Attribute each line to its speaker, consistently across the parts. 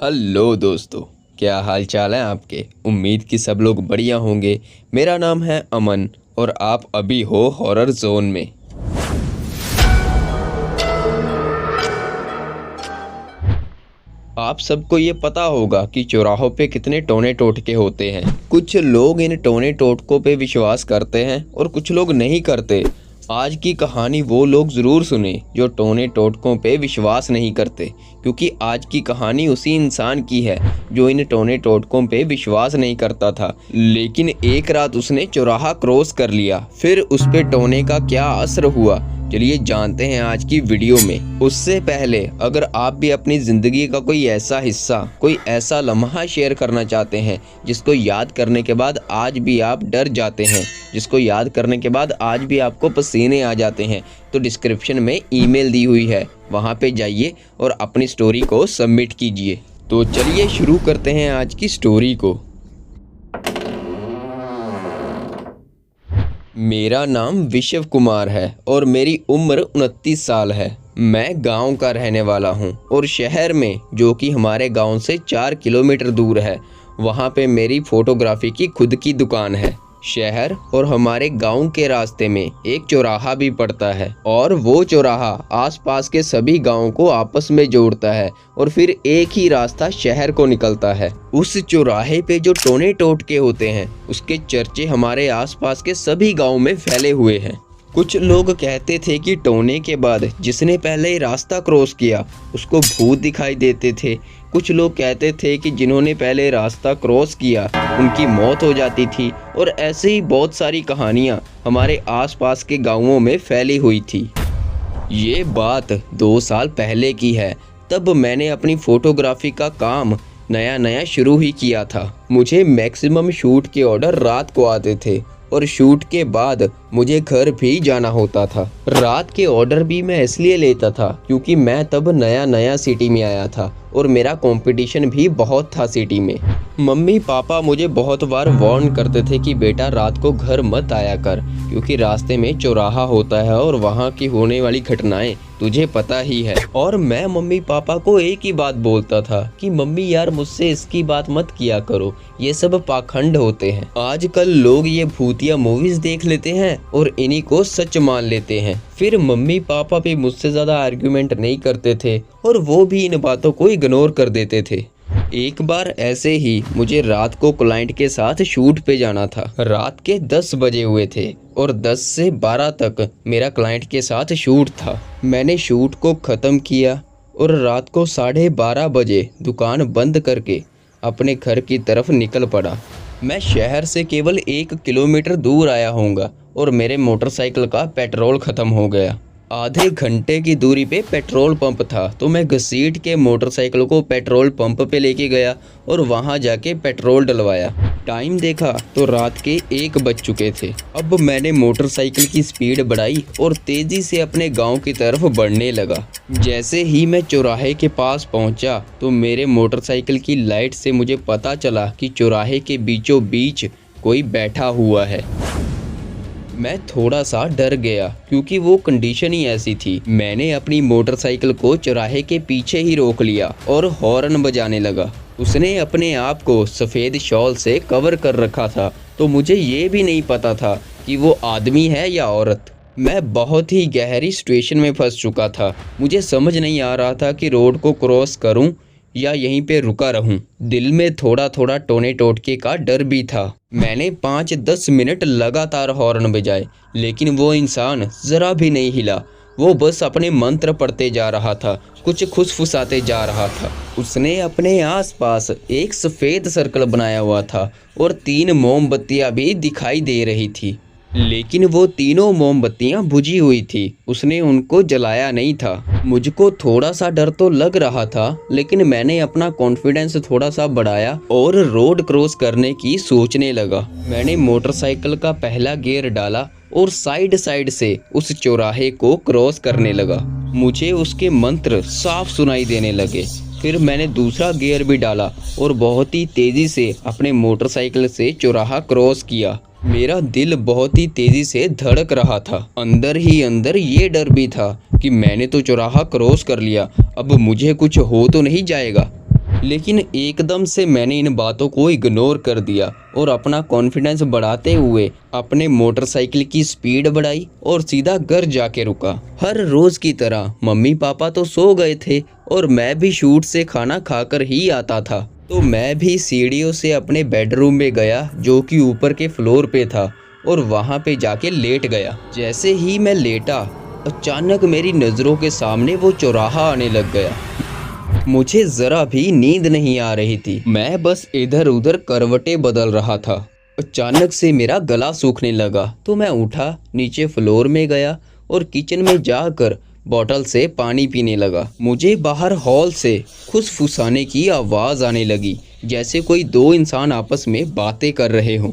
Speaker 1: Hello दोस्तों, क्या हाल चाल है आपके। उम्मीद कि सब लोग बढ़िया होंगे। मेरा नाम है अमन और आप अभी हो हॉरर जोन में। आप सबको ये पता होगा कि चौराहों पे कितने टोने टोटके होते हैं। कुछ लोग इन टोने टोटकों पे विश्वास करते हैं और कुछ लोग नहीं करते। आज की कहानी वो लोग ज़रूर सुने जो टोने टोटकों पे विश्वास नहीं करते, क्योंकि आज की कहानी उसी इंसान की है जो इन टोने टोटकों पे विश्वास नहीं करता था, लेकिन एक रात उसने चौराहा क्रॉस कर लिया। फिर उस पे टोने का क्या असर हुआ, चलिए जानते हैं आज की वीडियो में। उससे पहले अगर आप भी अपनी ज़िंदगी का कोई ऐसा हिस्सा, कोई ऐसा लम्हा शेयर करना चाहते हैं जिसको याद करने के बाद आज भी आप डर जाते हैं, जिसको याद करने के बाद आज भी आपको पसीने आ जाते हैं, तो डिस्क्रिप्शन में ईमेल दी हुई है, वहाँ पे जाइए और अपनी स्टोरी को सबमिट कीजिए। तो चलिए शुरू करते हैं आज की स्टोरी को। मेरा नाम विश्व कुमार है और मेरी उम्र 29 साल है। मैं गांव का रहने वाला हूं और शहर में, जो कि हमारे गांव से 4 किलोमीटर दूर है, वहां पे मेरी फोटोग्राफी की खुद की दुकान है। शहर और हमारे गांव के रास्ते में एक चौराहा भी पड़ता है और वो चौराहा आसपास के सभी गांवों को आपस में जोड़ता है और फिर एक ही रास्ता शहर को निकलता है। उस चौराहे पे जो टोने टोटके होते हैं उसके चर्चे हमारे आसपास के सभी गांवों में फैले हुए हैं। कुछ लोग कहते थे कि टोने के बाद जिसने पहले रास्ता क्रॉस किया उसको भूत दिखाई देते थे। कुछ लोग कहते थे कि जिन्होंने पहले रास्ता क्रॉस किया उनकी मौत हो जाती थी, और ऐसे ही बहुत सारी कहानियां हमारे आसपास के गांवों में फैली हुई थी। ये बात 2 साल पहले की है। तब मैंने अपनी फोटोग्राफी का काम नया नया शुरू ही किया था। मुझे मैक्सिमम शूट के ऑर्डर रात को आते थे और शूट के बाद मुझे घर भी जाना होता था। रात के ऑर्डर भी मैं इसलिए लेता था क्योंकि मैं तब नया नया सिटी में आया था और मेरा कंपटीशन भी बहुत था सिटी में। मम्मी पापा मुझे बहुत बार वार्न करते थे कि बेटा रात को घर मत आया कर, क्योंकि रास्ते में चौराहा होता है और वहाँ की होने वाली घटनाएं तुझे पता ही है। और मैं मम्मी पापा को एक ही बात बोलता था कि मम्मी यार मुझसे इसकी बात मत किया करो, ये सब पाखंड होते हैं। आजकल लोग ये भूतिया मूवीज देख लेते हैं और इन्हीं को सच मान लेते हैं। फिर मम्मी पापा भी मुझसे ज़्यादा आर्ग्यूमेंट नहीं करते थे और वो भी इन बातों को इग्नोर कर देते थे। एक बार ऐसे ही मुझे रात को क्लाइंट के साथ शूट पे जाना था। रात के 10 बजे हुए थे और 10 से 12 तक मेरा क्लाइंट के साथ शूट था। मैंने शूट को ख़त्म किया और रात को 12:30 बजे दुकान बंद करके अपने घर की तरफ निकल पड़ा। मैं शहर से केवल 1 किलोमीटर दूर आया होऊंगा और मेरे मोटरसाइकिल का पेट्रोल ख़त्म हो गया। आधे घंटे की दूरी पे पेट्रोल पंप था, तो मैं घसीट के मोटरसाइकिल को पेट्रोल पंप पे लेके गया और वहां जाके पेट्रोल डलवाया। टाइम देखा तो रात के 1 बज चुके थे। अब मैंने मोटरसाइकिल की स्पीड बढ़ाई और तेज़ी से अपने गांव की तरफ बढ़ने लगा। जैसे ही मैं चौराहे के पास पहुंचा तो मेरे मोटरसाइकिल की लाइट से मुझे पता चला कि चौराहे के बीचों बीच कोई बैठा हुआ है। मैं थोड़ा सा डर गया क्योंकि वो कंडीशन ही ऐसी थी। मैंने अपनी मोटरसाइकिल को चौराहे के पीछे ही रोक लिया और हॉर्न बजाने लगा। उसने अपने आप को सफ़ेद शॉल से कवर कर रखा था, तो मुझे ये भी नहीं पता था कि वो आदमी है या औरत। मैं बहुत ही गहरी सिचुएशन में फंस चुका था। मुझे समझ नहीं आ रहा था कि रोड को क्रॉस करूं या यहीं पे रुका रहूं। दिल में थोड़ा थोड़ा टोने टोटके का डर भी था। मैंने 5-10 मिनट लगातार हॉर्न बजाए, लेकिन वो इंसान ज़रा भी नहीं हिला। वो बस अपने मंत्र पढ़ते जा रहा था, कुछ फुसफुसाते जा रहा था। उसने अपने आसपास एक सफ़ेद सर्कल बनाया हुआ था और 3 मोमबत्तियाँ भी दिखाई दे रही थी, लेकिन वो तीनों मोमबत्तियां बुझी हुई थी। उसने उनको जलाया नहीं था। मुझको थोड़ा सा डर तो लग रहा था, लेकिन मैंने अपना कॉन्फिडेंस थोड़ा सा बढ़ाया और रोड क्रॉस करने की सोचने लगा। मैंने मोटरसाइकिल का पहला गियर डाला और साइड साइड से उस चौराहे को क्रॉस करने लगा। मुझे उसके मंत्र साफ सुनाई देने लगे। फिर मैंने दूसरा गियर भी डाला और बहुत ही तेज़ी से अपने मोटरसाइकिल से चौराहा क्रॉस किया। मेरा दिल बहुत ही तेज़ी से धड़क रहा था। अंदर ही अंदर ये डर भी था कि मैंने तो चौराहा क्रॉस कर लिया, अब मुझे कुछ हो तो नहीं जाएगा। लेकिन एकदम से मैंने इन बातों को इग्नोर कर दिया और अपना कॉन्फिडेंस बढ़ाते हुए अपने मोटरसाइकिल की स्पीड बढ़ाई और सीधा घर जाके रुका। हर रोज की तरह मम्मी पापा तो सो गए थे और मैं भी शूट से खाना खाकर ही आता था, तो मैं भी सीढ़ियों से अपने बेडरूम में गया जो कि ऊपर के फ्लोर पे था और वहाँ पे जाके लेट गया। जैसे ही मैं लेटा, अचानक मेरी नज़रों के सामने वो चौराहा आने लग गया। मुझे ज़रा भी नींद नहीं आ रही थी, मैं बस इधर उधर करवटें बदल रहा था। अचानक से मेरा गला सूखने लगा तो मैं उठा, नीचे फ्लोर में गया और किचन में जाकर बोतल से पानी पीने लगा। मुझे बाहर हॉल से फुसफुसाने की आवाज़ आने लगी, जैसे कोई दो इंसान आपस में बातें कर रहे हों।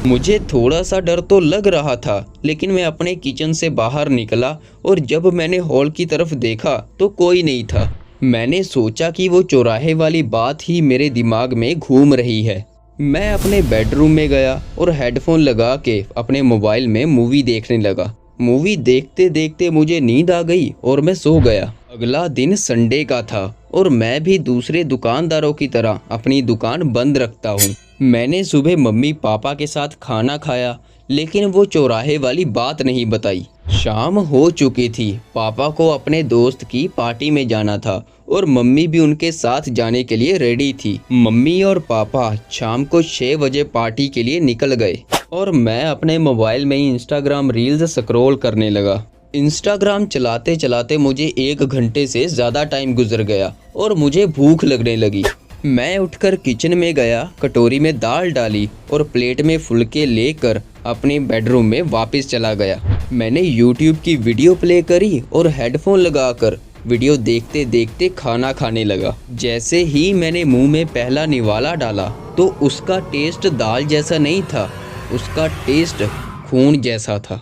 Speaker 1: मुझे थोड़ा सा डर तो लग रहा था, लेकिन मैं अपने किचन से बाहर निकला और जब मैंने हॉल की तरफ देखा तो कोई नहीं था। मैंने सोचा कि वो चौराहे वाली बात ही मेरे दिमाग में घूम रही है। मैं अपने बेडरूम में गया और हेडफोन लगा के अपने मोबाइल में मूवी देखने लगा। मूवी देखते देखते मुझे नींद आ गई और मैं सो गया। अगला दिन संडे का था और मैं भी दूसरे दुकानदारों की तरह अपनी दुकान बंद रखता हूँ। मैंने सुबह मम्मी पापा के साथ खाना खाया, लेकिन वो चौराहे वाली बात नहीं बताई। शाम हो चुकी थी, पापा को अपने दोस्त की पार्टी में जाना था और मम्मी भी उनके साथ जाने के लिए रेडी थी। मम्मी और पापा शाम को 6 बजे पार्टी के लिए निकल गए और मैं अपने मोबाइल में इंस्टाग्राम रील्स स्क्रॉल करने लगा। इंस्टाग्राम चलाते चलाते मुझे 1 घंटे से ज़्यादा टाइम गुजर गया और मुझे भूख लगने लगी। मैं उठकर किचन में गया, कटोरी में दाल डाली और प्लेट में फुलके लेकर अपने बेडरूम में वापस चला गया। मैंने यूट्यूब की वीडियो प्ले करी और हेडफोन लगाकर वीडियो देखते देखते खाना खाने लगा। जैसे ही मैंने मुंह में पहला निवाला डाला तो उसका टेस्ट दाल जैसा नहीं था, उसका टेस्ट खून जैसा था।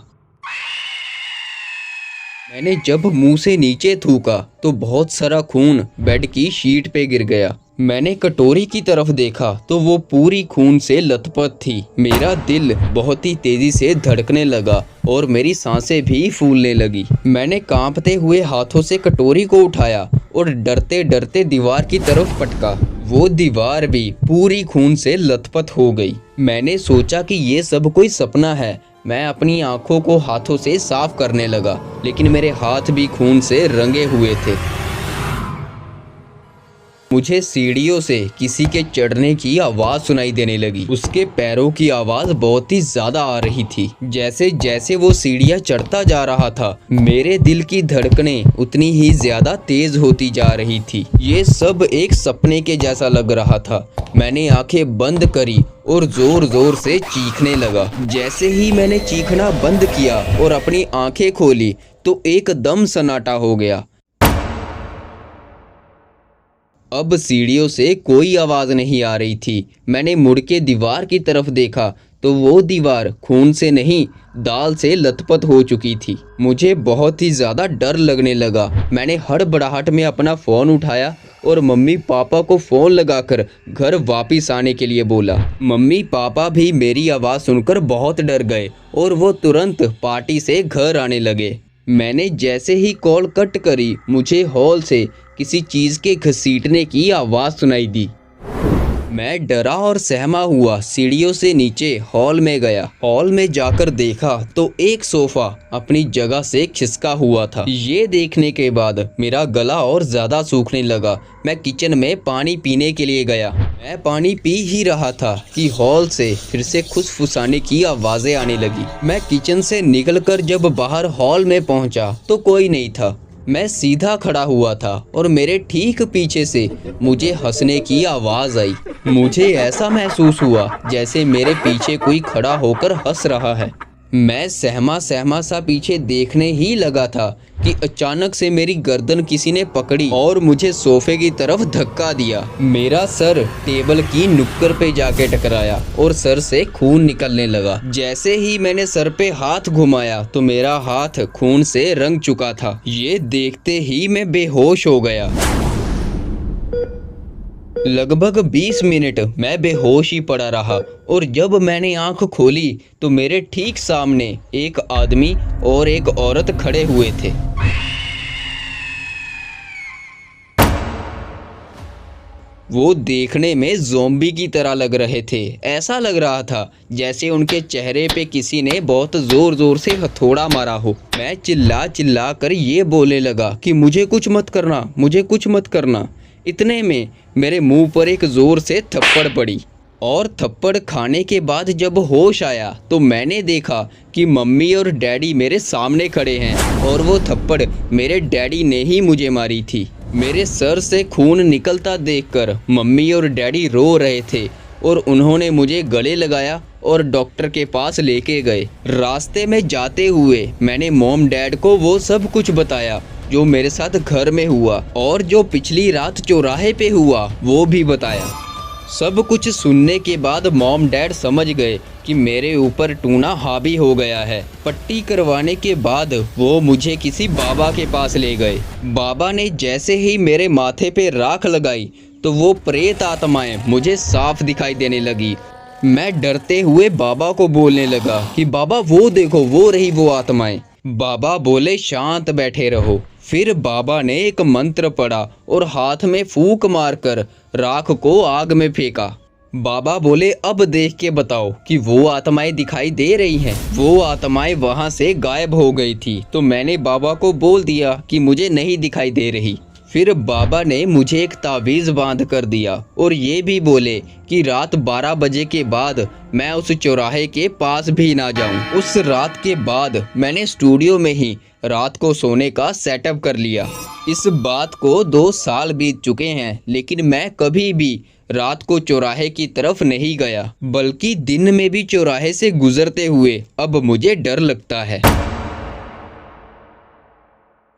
Speaker 1: मैंने जब मुंह से नीचे थूका तो बहुत सारा खून बेड की शीट पे गिर गया। मैंने कटोरी की तरफ देखा तो वो पूरी खून से लथपथ थी। मेरा दिल बहुत ही तेजी से धड़कने लगा और मेरी सांसें भी फूलने लगी। मैंने कांपते हुए हाथों से कटोरी को उठाया और डरते डरते दीवार की तरफ पटका। वो दीवार भी पूरी खून से लथपथ हो गई। मैंने सोचा कि ये सब कोई सपना है। मैं अपनी आंखों को हाथों से साफ करने लगा, लेकिन मेरे हाथ भी खून से रंगे हुए थे। मुझे सीढ़ियों से किसी के चढ़ने की आवाज़ सुनाई देने लगी। उसके पैरों की आवाज़ बहुत ही ज़्यादा आ रही थी। जैसे जैसे वो सीढ़ियाँ चढ़ता जा रहा था, मेरे दिल की धड़कनें उतनी ही ज़्यादा तेज़ होती जा रही थी। ये सब एक सपने के जैसा लग रहा था। मैंने आंखें बंद करी और ज़ोर ज़ोर से चीखने लगा। जैसे ही मैंने चीखना बंद किया और अपनी आंखें खोली तो एकदम सन्नाटा हो गया। अब सीढ़ियों से कोई आवाज़ नहीं आ रही थी। मैंने मुड़ के दीवार की तरफ देखा तो वो दीवार खून से नहीं, दाल से लथपथ हो चुकी थी। मुझे बहुत ही ज़्यादा डर लगने लगा। मैंने हड़बड़ाहट में अपना फ़ोन उठाया और मम्मी पापा को फ़ोन लगाकर घर वापस आने के लिए बोला। मम्मी पापा भी मेरी आवाज़ सुनकर बहुत डर गए और वो तुरंत पार्टी से घर आने लगे। मैंने जैसे ही कॉल कट करी, मुझे हॉल से किसी चीज़ के घसीटने की आवाज़ सुनाई दी। मैं डरा और सहमा हुआ सीढ़ियों से नीचे हॉल में गया। हॉल में जाकर देखा तो एक सोफ़ा अपनी जगह से खिसका हुआ था। ये देखने के बाद मेरा गला और ज़्यादा सूखने लगा। मैं किचन में पानी पीने के लिए गया। मैं पानी पी ही रहा था कि हॉल से फिर से फुसफुसाने की आवाज़ें आने लगी। मैं किचन से निकलकर जब बाहर हॉल में पहुंचा तो कोई नहीं था। मैं सीधा खड़ा हुआ था और मेरे ठीक पीछे से मुझे हंसने की आवाज़ आई। मुझे ऐसा महसूस हुआ जैसे मेरे पीछे कोई खड़ा होकर हंस रहा है। मैं सहमा सहमा सा पीछे देखने ही लगा था कि अचानक से मेरी गर्दन किसी ने पकड़ी और मुझे सोफे की तरफ धक्का दिया। मेरा सर टेबल की नुक्कड़ पे जाके टकराया और सर से खून निकलने लगा। जैसे ही मैंने सर पे हाथ घुमाया तो मेरा हाथ खून से रंग चुका था। ये देखते ही मैं बेहोश हो गया। लगभग 20 मिनट मैं बेहोश ही पड़ा रहा और जब मैंने आंख खोली तो मेरे ठीक सामने एक आदमी और एक औरत खड़े हुए थे। वो देखने में ज़ॉम्बी की तरह लग रहे थे। ऐसा लग रहा था जैसे उनके चेहरे पे किसी ने बहुत ज़ोर ज़ोर से हथौड़ा मारा हो। मैं चिल्ला चिल्ला कर ये बोलने लगा कि मुझे कुछ मत करना, मुझे कुछ मत करना। इतने में मेरे मुंह पर एक ज़ोर से थप्पड़ पड़ी और थप्पड़ खाने के बाद जब होश आया तो मैंने देखा कि मम्मी और डैडी मेरे सामने खड़े हैं और वो थप्पड़ मेरे डैडी ने ही मुझे मारी थी। मेरे सर से खून निकलता देखकर मम्मी और डैडी रो रहे थे और उन्होंने मुझे गले लगाया और डॉक्टर के पास लेके गए। रास्ते में जाते हुए मैंने मॉम डैड को वो सब कुछ बताया जो मेरे साथ घर में हुआ और जो पिछली रात चौराहे पे हुआ वो भी बताया। सब कुछ सुनने के बाद मॉम डैड समझ गए कि मेरे ऊपर टूना हावी हो गया है। पट्टी करवाने के बाद वो मुझे किसी बाबा के पास ले गए। बाबा ने जैसे ही मेरे माथे पे राख लगाई तो वो प्रेत आत्माएं मुझे साफ दिखाई देने लगी। मैं डरते हुए बाबा को बोलने लगा कि बाबा वो देखो, वो रही वो आत्माएं। बाबा बोले शांत बैठे रहो। फिर बाबा ने एक मंत्र पढ़ा और हाथ में फूंक मारकर राख को आग में फेंका। बाबा बोले अब देख के बताओ कि वो आत्माएं दिखाई दे रही हैं। वो आत्माएं वहां से गायब हो गई थी तो मैंने बाबा को बोल दिया कि मुझे नहीं दिखाई दे रही। फिर बाबा ने मुझे एक ताबीज़ बांध कर दिया और ये भी बोले कि रात 12 बजे के बाद मैं उस चौराहे के पास भी ना जाऊं। उस रात के बाद मैंने स्टूडियो में ही रात को सोने का सेटअप कर लिया। इस बात को 2 साल बीत चुके हैं लेकिन मैं कभी भी रात को चौराहे की तरफ नहीं गया, बल्कि दिन में भी चौराहे से गुजरते हुए अब मुझे डर लगता है।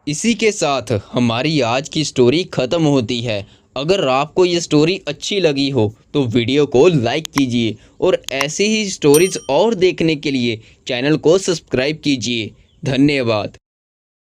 Speaker 1: इसी के साथ हमारी आज की स्टोरी ख़त्म होती है। अगर आपको ये स्टोरी अच्छी लगी हो तो वीडियो को लाइक कीजिए और ऐसी ही स्टोरीज और देखने के लिए चैनल को सब्सक्राइब कीजिए। धन्यवाद।